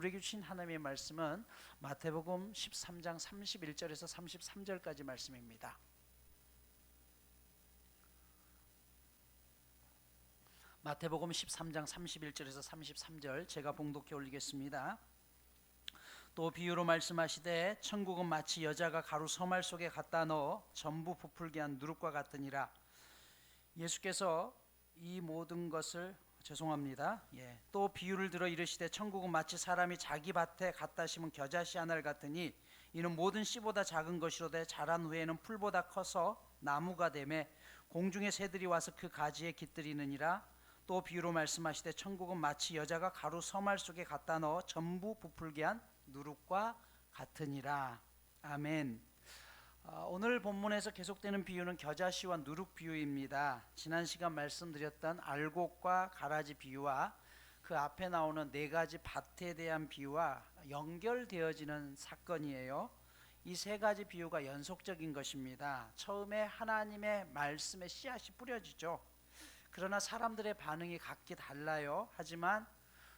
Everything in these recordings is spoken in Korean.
우리에게 주신 하나님의 말씀은 마태복음 13장 31절에서 33절까지 말씀입니다. 마태복음 13장 31절에서 33절 제가 봉독해 올리겠습니다. 또 비유로 말씀하시되 천국은 마치 여자가 가루 서말 속에 갖다 넣어 전부 부풀게 한 누룩과 같으니라. 예수께서 이 모든 것을 또 비유를 들어 이르시되 천국은 마치 사람이 자기 밭에 갖다 심은 겨자씨 하나를 같으니 이는 모든 씨보다 작은 것이로되 자란 후에는 풀보다 커서 나무가 되매 공중의 새들이 와서 그 가지에 깃들이느니라. 또 비유로 말씀하시되 천국은 마치 여자가 가루 서말 속에 갖다 넣어 전부 부풀게 한 누룩과 같으니라. 아멘. 오늘 본문에서 계속되는 비유는 겨자씨와 누룩 비유입니다. 지난 시간 말씀드렸던 알곡과 가라지 비유와 그 앞에 나오는 네 가지 밭에 대한 비유와 연결되어지는 사건이에요. 이 세 가지 비유가 연속적인 것입니다. 처음에 하나님의 말씀의 씨앗이 뿌려지죠. 그러나 사람들의 반응이 각기 달라요. 하지만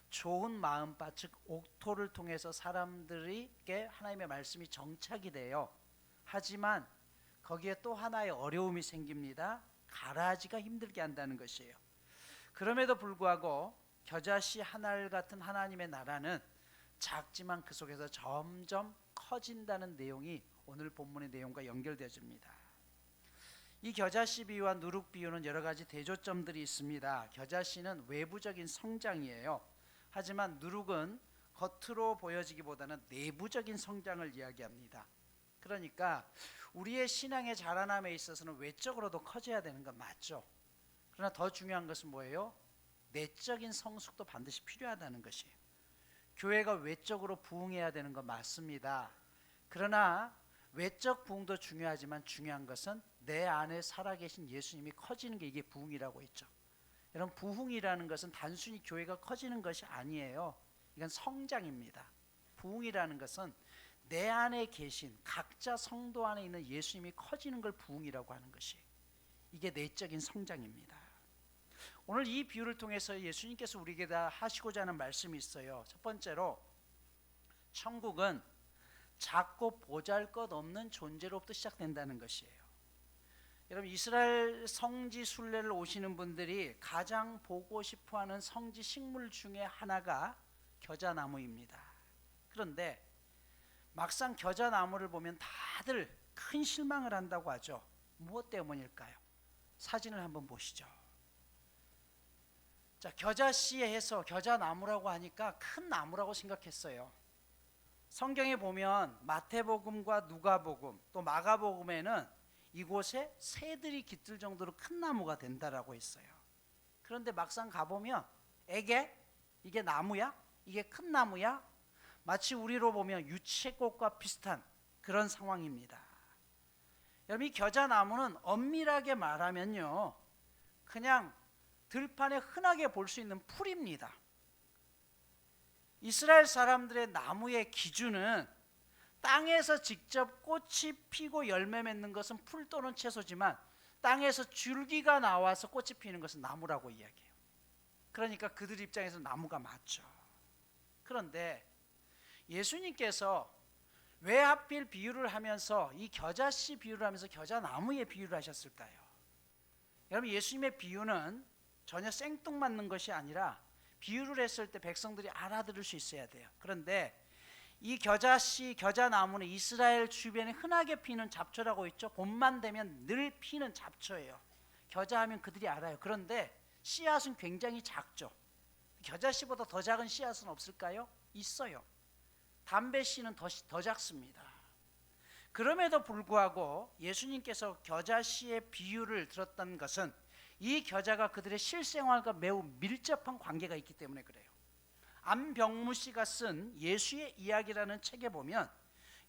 좋은 마음밭, 즉 옥토를 통해서 사람들에게 하나님의 말씀이 정착이 돼요. 하지만 거기에 또 하나의 어려움이 생깁니다. 가라지가 힘들게 한다는 것이에요. 그럼에도 불구하고 겨자씨 하나를 같은 하나님의 나라는 작지만 그 속에서 점점 커진다는 내용이 오늘 본문의 내용과 연결되어집니다. 이 겨자씨 비유와 누룩 비유는 여러 가지 대조점들이 있습니다. 겨자씨는 외부적인 성장이에요. 하지만 누룩은 겉으로 보여지기보다는 내부적인 성장을 이야기합니다. 그러니까 우리의 신앙의 자라남에 있어서는 외적으로도 커져야 되는 건 맞죠. 그러나 더 중요한 것은 뭐예요? 내적인 성숙도 반드시 필요하다는 것이에요. 교회가 외적으로 부흥해야 되는 건 맞습니다. 그러나 외적 부흥도 중요하지만 중요한 것은 내 안에 살아계신 예수님이 커지는 게 이게 부흥이라고 했죠. 여러분, 부흥이라는 것은 단순히 교회가 커지는 것이 아니에요. 이건 성장입니다. 부흥이라는 것은 내 안에 계신 각자 성도 안에 있는 예수님이 커지는 걸 부흥이라고 하는 것이, 이게 내적인 성장입니다. 오늘 이 비유를 통해서 예수님께서 우리에게 다 하시고자 하는 말씀이 있어요. 첫 번째로, 천국은 작고 보잘것없는 존재로부터 시작된다는 것이에요. 여러분, 이스라엘 성지 순례를 오시는 분들이 가장 보고 싶어하는 성지 식물 중에 하나가 겨자나무입니다. 그런데 막상 겨자나무를 보면 다들 큰 실망을 한다고 하죠. 무엇 때문일까요? 사진을 한번 보시죠. 자, 겨자씨에 해서 겨자나무라고 하니까 큰 나무라고 생각했어요. 성경에 보면 마태복음과 누가복음 또 마가복음에는 이곳에 새들이 깃들 정도로 큰 나무가 된다라고 했어요. 그런데 막상 가보면 이게 나무야? 이게 큰 나무야? 마치 우리로 보면 유채꽃과 비슷한 그런 상황입니다. 여러분, 이 겨자나무는 엄밀하게 말하면요, 그냥 들판에 흔하게 볼 수 있는 풀입니다. 이스라엘 사람들의 나무의 기준은 땅에서 직접 꽃이 피고 열매 맺는 것은 풀 또는 채소지만 땅에서 줄기가 나와서 꽃이 피는 것은 나무라고 이야기해요. 그러니까 그들 입장에서 나무가 맞죠. 그런데 예수님께서 왜 하필 비유를 하면서 이 겨자씨 비유를 하면서 겨자나무의 비유를 하셨을까요? 여러분, 예수님의 비유는 전혀 생뚱맞는 것이 아니라 비유를 했을 때 백성들이 알아들을 수 있어야 돼요. 그런데 이 겨자씨, 겨자나무는 이스라엘 주변에 흔하게 피는 잡초라고 있죠. 봄만 되면 늘 피는 잡초예요. 겨자하면 그들이 알아요. 그런데 씨앗은 굉장히 작죠. 겨자씨보다 더 작은 씨앗은 없을까요? 있어요. 담배씨는 더 작습니다. 그럼에도 불구하고 예수님께서 겨자씨의 비유를 들었던 것은 이 겨자가 그들의 실생활과 매우 밀접한 관계가 있기 때문에 그래요. 안병무 씨가 쓴 예수의 이야기라는 책에 보면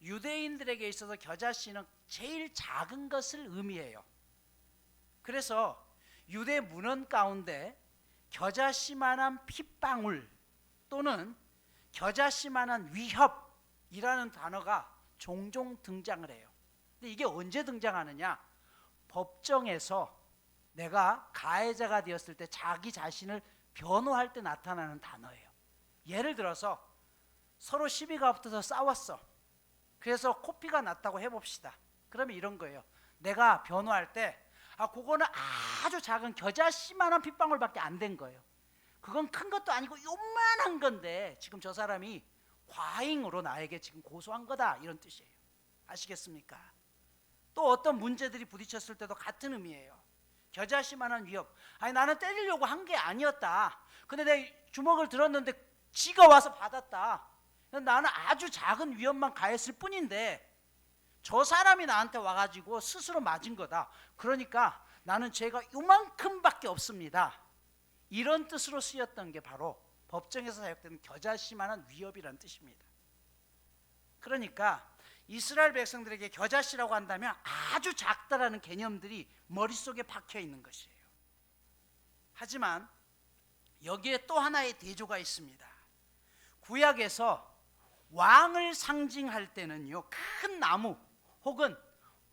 유대인들에게 있어서 겨자씨는 제일 작은 것을 의미해요. 그래서 유대 문헌 가운데 겨자씨만한 핏방울 또는 겨자씨만한 위협이라는 단어가 종종 등장을 해요. 근데 이게 언제 등장하느냐? 법정에서 내가 가해자가 되었을 때 자기 자신을 변호할 때 나타나는 단어예요. 예를 들어서 서로 시비가 붙어서 싸웠어. 그래서 코피가 났다고 해봅시다. 그러면 이런 거예요. 내가 변호할 때 그거는 아주 작은 겨자씨만한 핏방울밖에 안 된 거예요. 그건 큰 것도 아니고 요만한 건데 지금 저 사람이 과잉으로 나에게 지금 고소한 거다, 이런 뜻이에요. 아시겠습니까? 또 어떤 문제들이 부딪혔을 때도 같은 의미예요. 겨자씨만한 위협. 나는 때리려고 한 게 아니었다. 근데 내 주먹을 들었는데 지가 와서 받았다. 나는 아주 작은 위협만 가했을 뿐인데 저 사람이 나한테 와가지고 스스로 맞은 거다. 그러니까 나는 죄가 요만큼밖에 없습니다. 이런 뜻으로 쓰였던 게 바로 법정에서 사용되는 겨자씨만한 위협이라는 뜻입니다. 그러니까 이스라엘 백성들에게 겨자씨라고 한다면 아주 작다라는 개념들이 머릿속에 박혀 있는 것이에요. 하지만 여기에 또 하나의 대조가 있습니다. 구약에서 왕을 상징할 때는요, 큰 나무 혹은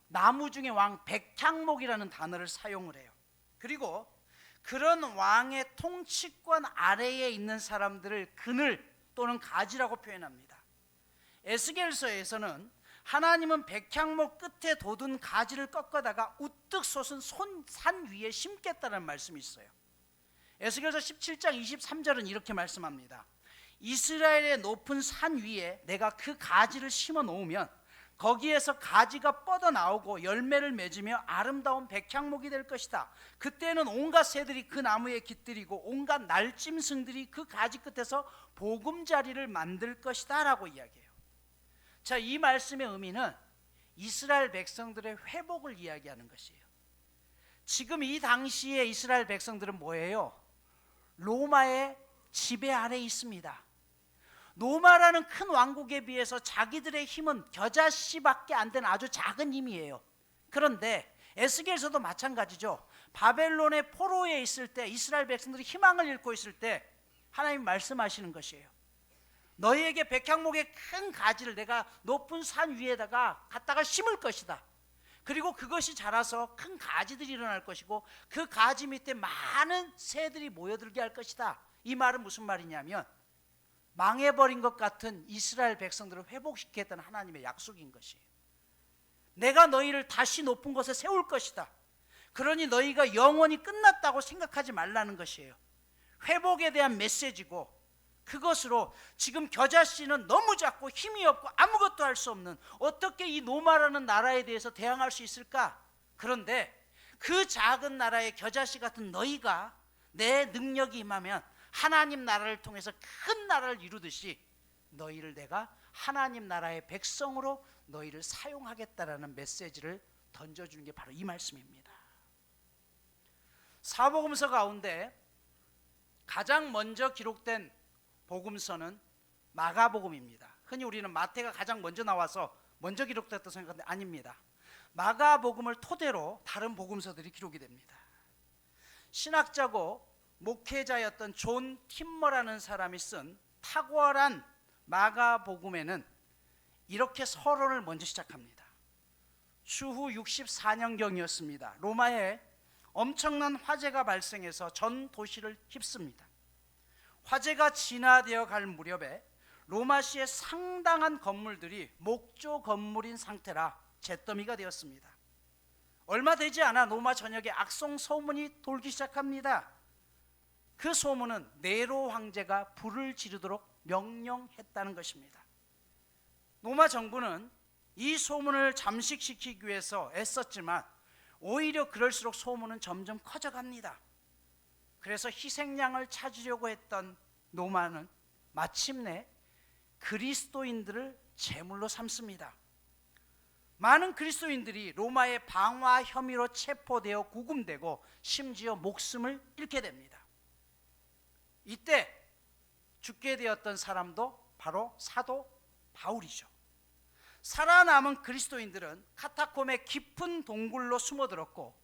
나무 중에 왕 백향목이라는 단어를 사용을 해요. 그리고 그런 왕의 통치권 아래에 있는 사람들을 그늘 또는 가지라고 표현합니다. 에스겔서에서는 하나님은 백향목 끝에 돋은 가지를 꺾어다가 우뚝 솟은 산 위에 심겠다는 말씀이 있어요. 에스겔서 17장 23절은 이렇게 말씀합니다. 이스라엘의 높은 산 위에 내가 그 가지를 심어 놓으면 거기에서 가지가 뻗어나오고 열매를 맺으며 아름다운 백향목이 될 것이다. 그때는 온갖 새들이 그 나무에 깃들이고 온갖 날짐승들이 그 가지 끝에서 보금자리를 만들 것이다 라고 이야기해요. 자, 이 말씀의 의미는 이스라엘 백성들의 회복을 이야기하는 것이에요. 지금 이 당시에 이스라엘 백성들은 뭐예요? 로마의 지배 아래에 있습니다. 로마라는 큰 왕국에 비해서 자기들의 힘은 겨자씨밖에 안 되는 아주 작은 힘이에요. 그런데 에스겔서도 마찬가지죠. 바벨론의 포로에 있을 때 이스라엘 백성들이 희망을 잃고 있을 때 하나님 말씀하시는 것이에요. 너희에게 백향목의 큰 가지를 내가 높은 산 위에다가 갖다가 심을 것이다. 그리고 그것이 자라서 큰 가지들이 일어날 것이고 그 가지 밑에 많은 새들이 모여들게 할 것이다. 이 말은 무슨 말이냐면 망해버린 것 같은 이스라엘 백성들을 회복시키겠다는 하나님의 약속인 것이에요. 내가 너희를 다시 높은 곳에 세울 것이다. 그러니 너희가 영원히 끝났다고 생각하지 말라는 것이에요. 회복에 대한 메시지고, 그것으로 지금 겨자씨는 너무 작고 힘이 없고 아무것도 할 수 없는, 어떻게 이 노마라는 나라에 대해서 대항할 수 있을까? 그런데 그 작은 나라의 겨자씨 같은 너희가 내 능력이 임하면 하나님 나라를 통해서 큰 나라를 이루듯이 너희를 내가 하나님 나라의 백성으로 너희를 사용하겠다라는 메시지를 던져주는 게 바로 이 말씀입니다. 사복음서 가운데 가장 먼저 기록된 복음서는 마가복음입니다. 흔히 우리는 마태가 가장 먼저 나와서 먼저 기록됐다고 생각하는데 아닙니다. 마가복음을 토대로 다른 복음서들이 기록이 됩니다. 신학자고 목회자였던 존 팀머라는 사람이 쓴 탁월한 마가복음에는 이렇게 서론을 먼저 시작합니다. 추후 64년경이었습니다. 로마에 엄청난 화재가 발생해서 전 도시를 휩습니다. 화재가 진화되어 갈 무렵에 로마시의 상당한 건물들이 목조 건물인 상태라 잿더미가 되었습니다. 얼마 되지 않아 로마 전역에 악성 소문이 돌기 시작합니다. 그 소문은 네로 황제가 불을 지르도록 명령했다는 것입니다. 로마 정부는 이 소문을 잠식시키기 위해서 애썼지만 오히려 그럴수록 소문은 점점 커져갑니다. 그래서 희생양을 찾으려고 했던 로마는 마침내 그리스도인들을 제물로 삼습니다. 많은 그리스도인들이 로마의 방화 혐의로 체포되어 구금되고 심지어 목숨을 잃게 됩니다. 이때 죽게 되었던 사람도 바로 사도 바울이죠. 살아남은 그리스도인들은 카타콤의 깊은 동굴로 숨어들었고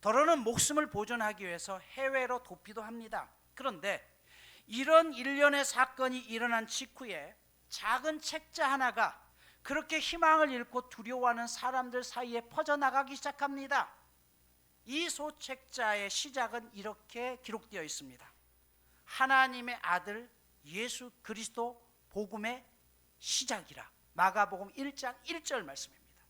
더러는 목숨을 보존하기 위해서 해외로 도피도 합니다. 그런데 이런 일련의 사건이 일어난 직후에 작은 책자 하나가 그렇게 희망을 잃고 두려워하는 사람들 사이에 퍼져나가기 시작합니다. 이 소책자의 시작은 이렇게 기록되어 있습니다. 하나님의 아들 예수 그리스도 복음의 시작이라. 마가복음 1장 1절 말씀입니다.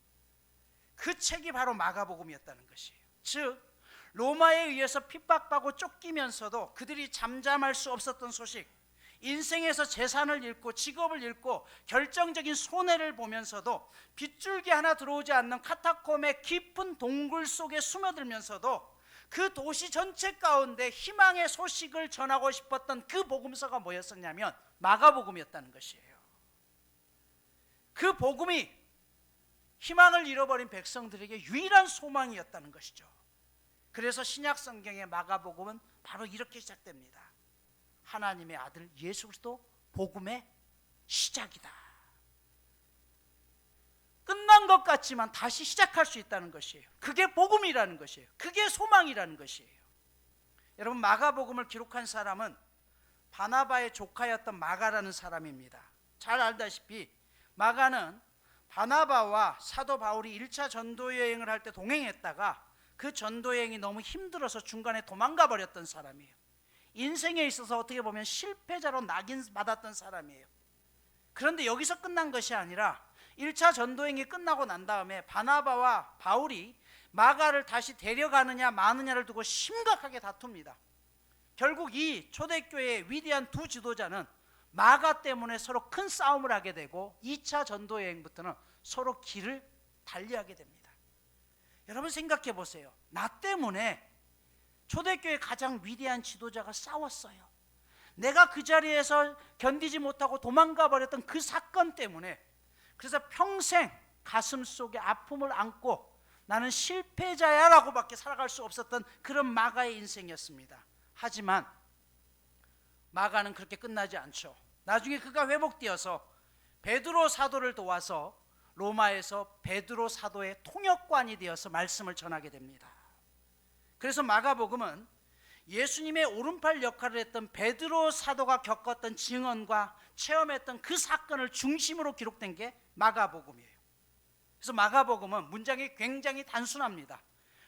그 책이 바로 마가복음이었다는 것이에요. 즉 로마에 의해서 핍박받고 쫓기면서도 그들이 잠잠할 수 없었던 소식, 인생에서 재산을 잃고 직업을 잃고 결정적인 손해를 보면서도 빗줄기 하나 들어오지 않는 카타콤의 깊은 동굴 속에 스며들면서도 그 도시 전체 가운데 희망의 소식을 전하고 싶었던 그 복음서가 뭐였었냐면 마가복음이었다는 것이에요. 그 복음이 희망을 잃어버린 백성들에게 유일한 소망이었다는 것이죠. 그래서 신약 성경의 마가복음은 바로 이렇게 시작됩니다. 하나님의 아들 예수 그리스도 복음의 시작이다. 끝난 것 같지만 다시 시작할 수 있다는 것이에요. 그게 복음이라는 것이에요. 그게 소망이라는 것이에요. 여러분, 마가복음을 기록한 사람은 바나바의 조카였던 마가라는 사람입니다. 잘 알다시피 마가는 바나바와 사도 바울이 1차 전도여행을 할 때 동행했다가 그 전도여행이 너무 힘들어서 중간에 도망가 버렸던 사람이에요. 인생에 있어서 어떻게 보면 실패자로 낙인받았던 사람이에요. 그런데 여기서 끝난 것이 아니라 1차 전도행이 끝나고 난 다음에 바나바와 바울이 마가를 다시 데려가느냐 마느냐를 두고 심각하게 다툽니다. 결국 이 초대교회의 위대한 두 지도자는 마가 때문에 서로 큰 싸움을 하게 되고 2차 전도여행부터는 서로 길을 달리하게 됩니다. 여러분 생각해 보세요. 나 때문에 초대교회 가장 위대한 지도자가 싸웠어요. 내가 그 자리에서 견디지 못하고 도망가 버렸던 그 사건 때문에, 그래서 평생 가슴 속에 아픔을 안고 나는 실패자야 라고 밖에 살아갈 수 없었던 그런 마가의 인생이었습니다. 하지만 마가는 그렇게 끝나지 않죠. 나중에 그가 회복되어서 베드로 사도를 도와서 로마에서 베드로 사도의 통역관이 되어서 말씀을 전하게 됩니다. 그래서 마가복음은 예수님의 오른팔 역할을 했던 베드로 사도가 겪었던 증언과 체험했던 그 사건을 중심으로 기록된 게 마가복음이에요. 그래서 마가복음은 문장이 굉장히 단순합니다.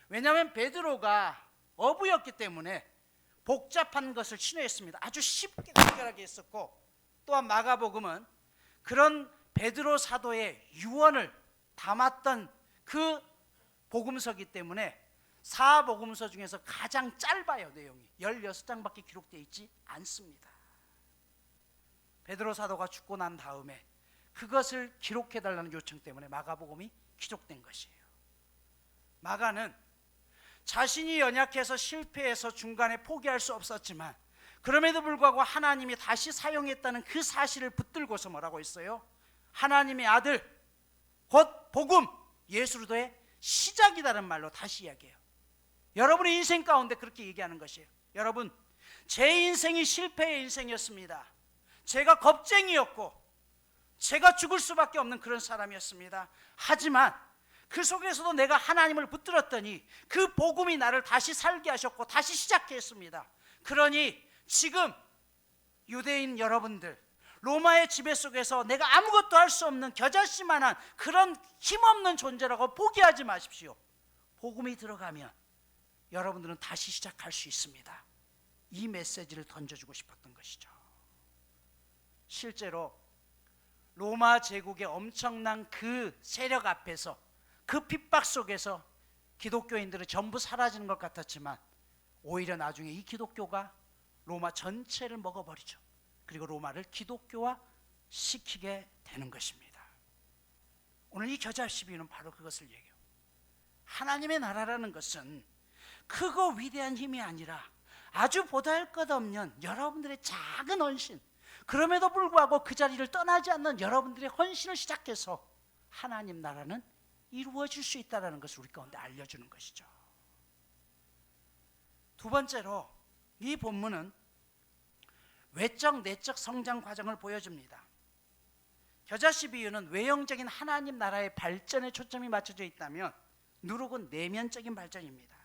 왜냐하면 베드로가 어부였기 때문에 복잡한 것을 신뢰했습니다. 아주 쉽게 해결하게 했었고, 또한 마가복음은 그런 베드로 사도의 유언을 담았던 그 복음서이기 때문에 사복음서 중에서 가장 짧아요. 내용이 16장밖에 기록되어 있지 않습니다. 베드로 사도가 죽고 난 다음에 그것을 기록해달라는 요청 때문에 마가복음이 기록된 것이에요. 마가는 자신이 연약해서 실패해서 중간에 포기할 수 없었지만 그럼에도 불구하고 하나님이 다시 사용했다는 그 사실을 붙들고서 뭐라고 했어요? 하나님의 아들 곧 복음 예수 그리스도의 시작이라는 말로 다시 이야기해요. 여러분의 인생 가운데 그렇게 얘기하는 것이에요. 여러분, 제 인생이 실패의 인생이었습니다. 제가 겁쟁이였고 제가 죽을 수밖에 없는 그런 사람이었습니다. 하지만 그 속에서도 내가 하나님을 붙들었더니 그 복음이 나를 다시 살게 하셨고 다시 시작해 했습니다. 그러니 지금 유대인 여러분들, 로마의 지배 속에서 내가 아무것도 할 수 없는 겨자씨만한 그런 힘없는 존재라고 포기하지 마십시오. 복음이 들어가면 여러분들은 다시 시작할 수 있습니다. 이 메시지를 던져주고 싶었던 것이죠. 실제로 로마 제국의 엄청난 그 세력 앞에서 그 핍박 속에서 기독교인들은 전부 사라지는 것 같았지만 오히려 나중에 이 기독교가 로마 전체를 먹어버리죠. 그리고 로마를 기독교화 시키게 되는 것입니다. 오늘 이 겨자씨 비유는 바로 그것을 얘기해요. 하나님의 나라라는 것은 크고 위대한 힘이 아니라 아주 보잘것없는 여러분들의 작은 헌신, 그럼에도 불구하고 그 자리를 떠나지 않는 여러분들의 헌신을 시작해서 하나님 나라는 이루어질 수 있다는 것을 우리 가운데 알려주는 것이죠. 두 번째로 이 본문은 외적 내적 성장 과정을 보여줍니다. 겨자씨 비유는 외형적인 하나님 나라의 발전에 초점이 맞춰져 있다면 누룩은 내면적인 발전입니다.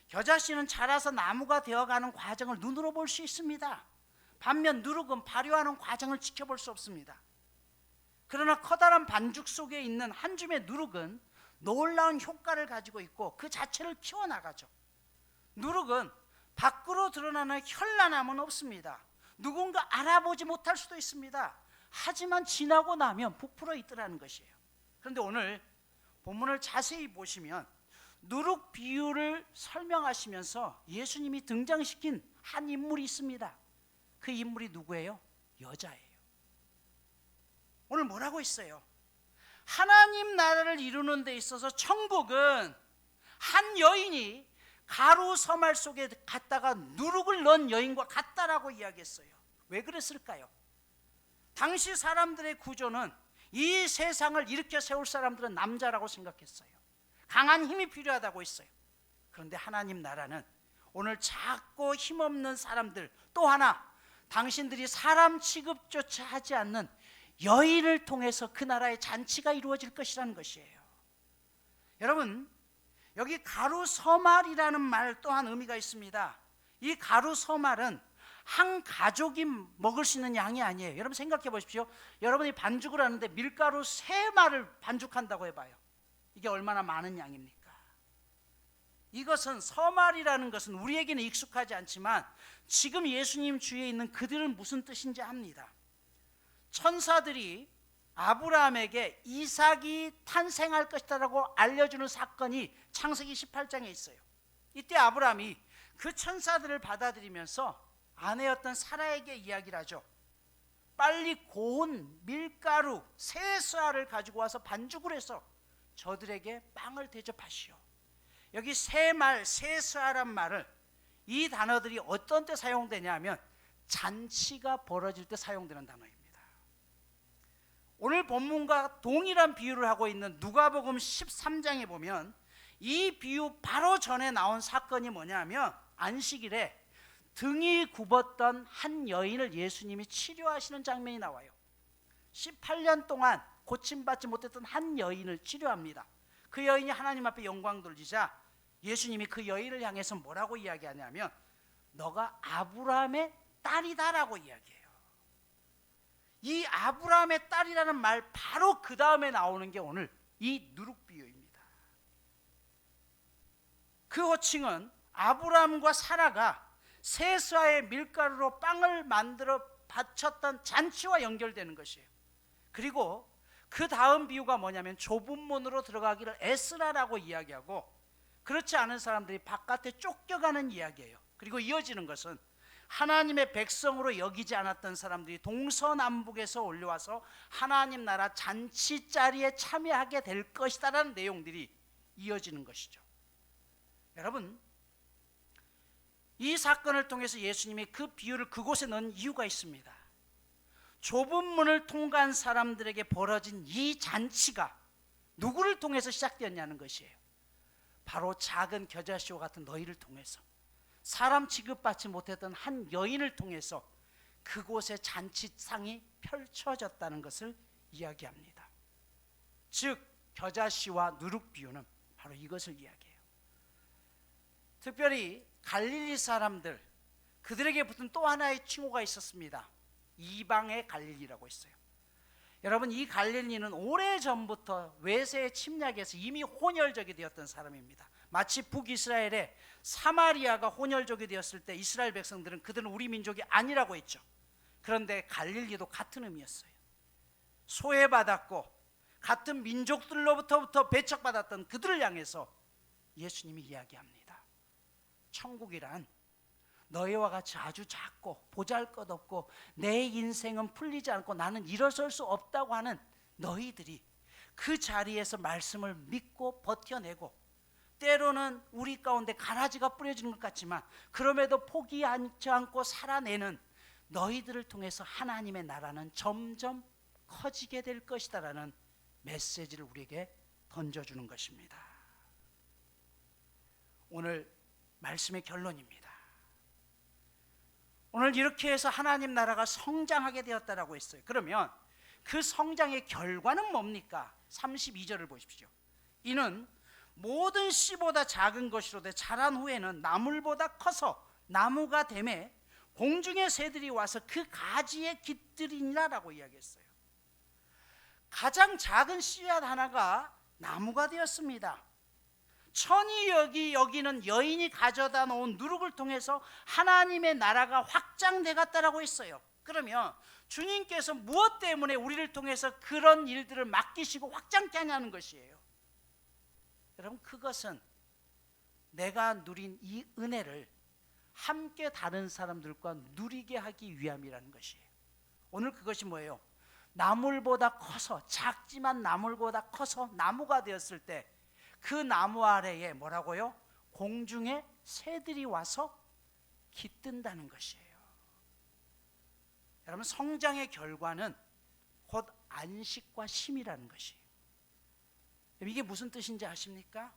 겨자씨는 자라서 나무가 되어가는 과정을 눈으로 볼 수 있습니다. 반면 누룩은 발효하는 과정을 지켜볼 수 없습니다. 그러나 커다란 반죽 속에 있는 한 줌의 누룩은 놀라운 효과를 가지고 있고 그 자체를 키워나가죠. 누룩은 밖으로 드러나는 현란함은 없습니다. 누군가 알아보지 못할 수도 있습니다. 하지만 지나고 나면 부풀어 있더라는 것이에요. 그런데 오늘 본문을 자세히 보시면 누룩 비유를 설명하시면서 예수님이 등장시킨 한 인물이 있습니다. 그 인물이 누구예요? 여자예요. 오늘 뭐라고 했어요? 하나님 나라를 이루는 데 있어서 천국은 한 여인이 가루 서말 속에 갔다가 누룩을 넣은 여인과 같다라고 이야기했어요. 왜 그랬을까요? 당시 사람들의 구조는 이 세상을 일으켜 세울 사람들은 남자라고 생각했어요. 강한 힘이 필요하다고 했어요. 그런데 하나님 나라는 오늘 작고 힘없는 사람들, 또 하나 당신들이 사람 취급조차 하지 않는 여인을 통해서 그 나라의 잔치가 이루어질 것이라는 것이에요. 여러분, 여기 가루서말이라는 말 또한 의미가 있습니다. 이 가루서말은 한 가족이 먹을 수 있는 양이 아니에요. 여러분 생각해 보십시오. 여러분이 반죽을 하는데 밀가루 3말을 반죽한다고 해봐요. 이게 얼마나 많은 양입니까? 이것은 서말이라는 것은 우리에게는 익숙하지 않지만 지금 예수님 주위에 있는 그들은 무슨 뜻인지 압니다. 천사들이 아브라함에게 이삭이 탄생할 것이다라고 알려주는 사건이 창세기 18장에 있어요. 이때 아브라함이 그 천사들을 받아들이면서 아내였던 사라에게 이야기를 하죠. 빨리 고운 밀가루 3쌀을 가지고 와서 반죽을 해서 저들에게 빵을 대접하시오. 여기 3말, 3쌀이란 말을 이 단어들이 어떤 때 사용되냐면 잔치가 벌어질 때 사용되는 단어입니다. 오늘 본문과 동일한 비유를 하고 있는 누가복음 13장에 보면 이 비유 바로 전에 나온 사건이 뭐냐면 안식일에 등이 굽었던 한 여인을 예수님이 치료하시는 장면이 나와요. 18년 동안 고침받지 못했던 한 여인을 치료합니다. 그 여인이 하나님 앞에 영광 돌리자 예수님이 그 여인을 향해서 뭐라고 이야기하냐면 너가 아브라함의 딸이다라고 이야기해요. 이 아브라함의 딸이라는 말 바로 그 다음에 나오는 게 오늘 이 누룩 비유입니다. 그 호칭은 아브라함과 사라가 3쌀의 밀가루로 빵을 만들어 바쳤던 잔치와 연결되는 것이에요. 그리고 그 다음 비유가 뭐냐면 좁은 문으로 들어가기를 애쓰라라고 이야기하고 그렇지 않은 사람들이 바깥에 쫓겨가는 이야기예요. 그리고 이어지는 것은 하나님의 백성으로 여기지 않았던 사람들이 동서남북에서 올려와서 하나님 나라 잔치 자리에 참여하게 될 것이다라는 내용들이 이어지는 것이죠. 여러분, 이 사건을 통해서 예수님이 그 비유를 그곳에 넣은 이유가 있습니다. 좁은 문을 통과한 사람들에게 벌어진 이 잔치가 누구를 통해서 시작되었냐는 것이에요. 바로 작은 겨자씨와 같은 너희를 통해서, 사람 취급받지 못했던 한 여인을 통해서 그곳에 잔치상이 펼쳐졌다는 것을 이야기합니다. 즉 겨자씨와 누룩 비유는 바로 이것을 이야기해요. 특별히 갈릴리 사람들, 그들에게 붙은 또 하나의 칭호가 있었습니다. 이방의 갈릴리라고 했어요. 여러분, 이 갈릴리는 오래전부터 외세의 침략에서 이미 혼혈족이 되었던 사람입니다. 마치 북이스라엘에 사마리아가 혼혈족이 되었을 때 이스라엘 백성들은 그들은 우리 민족이 아니라고 했죠. 그런데 갈릴리도 같은 의미였어요. 소외받았고 같은 민족들로부터 배척받았던 그들을 향해서 예수님이 이야기합니다. 천국이란 너희와 같이 아주 작고 보잘것없고 내 인생은 풀리지 않고 나는 일어설 수 없다고 하는 너희들이 그 자리에서 말씀을 믿고 버텨내고 때로는 우리 가운데 가라지가 뿌려지는 것 같지만 그럼에도 포기하지 않고 살아내는 너희들을 통해서 하나님의 나라는 점점 커지게 될 것이다라는 메시지를 우리에게 던져주는 것입니다. 오늘 말씀의 결론입니다. 오늘 이렇게 해서 하나님 나라가 성장하게 되었다라고 했어요. 그러면 그 성장의 결과는 뭡니까? 32절을 보십시오. 이는 모든 씨보다 작은 것이로되 자란 후에는 나물보다 커서 나무가 되매 공중의 새들이 와서 그 가지에 깃들이니라라고 이야기했어요. 가장 작은 씨앗 하나가 나무가 되었습니다. 천이 여기는 여인이 가져다 놓은 누룩을 통해서 하나님의 나라가 확장돼 갔다라고 했어요. 그러면 주님께서 무엇 때문에 우리를 통해서 그런 일들을 맡기시고 확장케 하냐는 것이에요. 여러분, 그것은 내가 누린 이 은혜를 함께 다른 사람들과 누리게 하기 위함이라는 것이에요. 오늘 그것이 뭐예요? 나물보다 커서, 작지만 나물보다 커서 나무가 되었을 때 그 나무 아래에 뭐라고요? 공중에 새들이 와서 깃든다는 것이에요. 여러분, 성장의 결과는 곧 안식과 쉼이라는 것이에요. 이게 무슨 뜻인지 아십니까?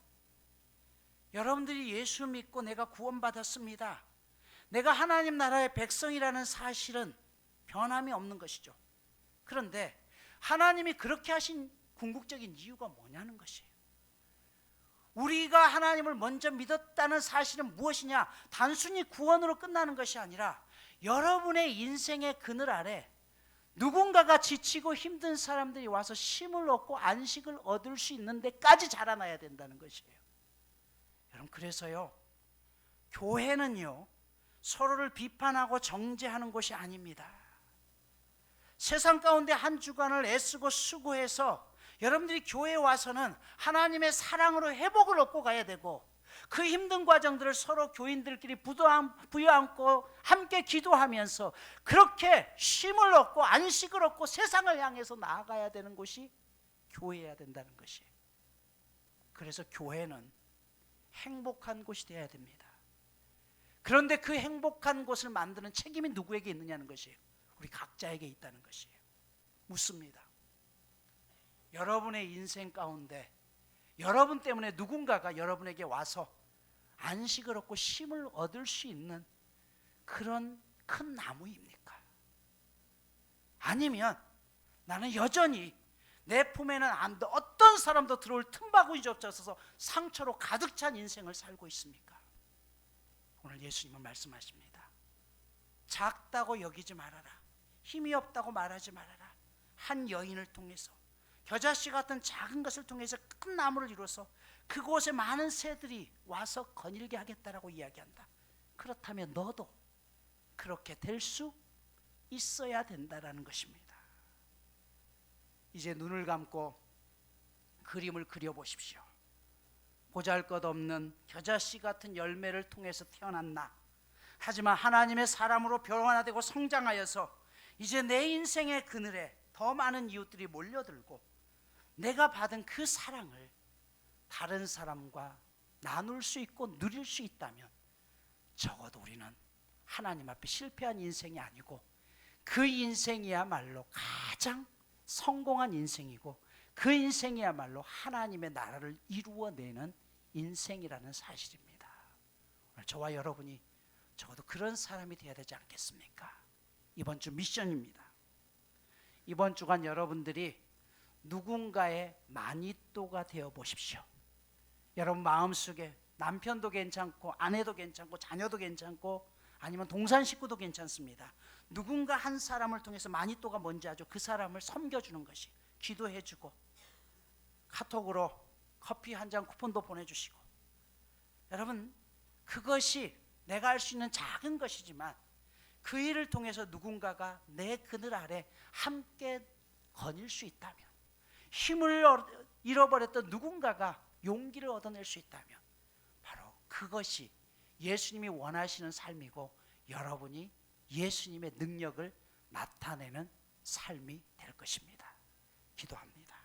여러분들이 예수 믿고 내가 구원받았습니다, 내가 하나님 나라의 백성이라는 사실은 변함이 없는 것이죠. 그런데 하나님이 그렇게 하신 궁극적인 이유가 뭐냐는 것이에요. 우리가 하나님을 먼저 믿었다는 사실은 무엇이냐? 단순히 구원으로 끝나는 것이 아니라 여러분의 인생의 그늘 아래 누군가가 지치고 힘든 사람들이 와서 쉼을 얻고 안식을 얻을 수 있는 데까지 자라나야 된다는 것이에요. 여러분, 그래서요, 교회는요, 서로를 비판하고 정죄하는 곳이 아닙니다. 세상 가운데 한 주간을 애쓰고 수고해서 여러분들이 교회에 와서는 하나님의 사랑으로 회복을 얻고 가야 되고, 그 힘든 과정들을 서로 교인들끼리 부여안고 함께 기도하면서 그렇게 쉼을 얻고 안식을 얻고 세상을 향해서 나아가야 되는 곳이 교회여야 된다는 것이에요. 그래서 교회는 행복한 곳이 되어야 됩니다. 그런데 그 행복한 곳을 만드는 책임이 누구에게 있느냐는 것이에요. 우리 각자에게 있다는 것이에요. 묻습니다. 여러분의 인생 가운데 여러분 때문에 누군가가 여러분에게 와서 안식을 얻고 쉼을 얻을 수 있는 그런 큰 나무입니까? 아니면 나는 여전히 내 품에는 어떤 사람도 들어올 틈바구니 없어서 상처로 가득 찬 인생을 살고 있습니까? 오늘 예수님은 말씀하십니다. 작다고 여기지 말아라, 힘이 없다고 말하지 말아라. 한 여인을 통해서, 겨자씨 같은 작은 것을 통해서 큰 나무를 이루어서 그곳에 많은 새들이 와서 거닐게 하겠다라고 이야기한다. 그렇다면 너도 그렇게 될 수 있어야 된다라는 것입니다. 이제 눈을 감고 그림을 그려보십시오. 보잘것없는 겨자씨 같은 열매를 통해서 태어난 나, 하지만 하나님의 사람으로 변화되고 성장하여서 이제 내 인생의 그늘에 더 많은 이웃들이 몰려들고 내가 받은 그 사랑을 다른 사람과 나눌 수 있고 누릴 수 있다면 적어도 우리는 하나님 앞에 실패한 인생이 아니고 그 인생이야말로 가장 성공한 인생이고 그 인생이야말로 하나님의 나라를 이루어내는 인생이라는 사실입니다. 오늘 저와 여러분이 적어도 그런 사람이 되어야 되지 않겠습니까? 이번 주 미션입니다. 이번 주간 여러분들이 누군가의 마니또가 되어 보십시오. 여러분 마음속에 남편도 괜찮고 아내도 괜찮고 자녀도 괜찮고 아니면 동산 식구도 괜찮습니다. 누군가 한 사람을 통해서 마니또가 뭔지 아죠? 그 사람을 섬겨주는 것이, 기도해주고 카톡으로 커피 한 잔 쿠폰도 보내주시고, 여러분 그것이 내가 할 수 있는 작은 것이지만 그 일을 통해서 누군가가 내 그늘 아래 함께 거닐 수 있다면, 힘을 잃어버렸던 누군가가 용기를 얻어낼 수 있다면 바로 그것이 예수님이 원하시는 삶이고 여러분이 예수님의 능력을 나타내는 삶이 될 것입니다. 기도합니다.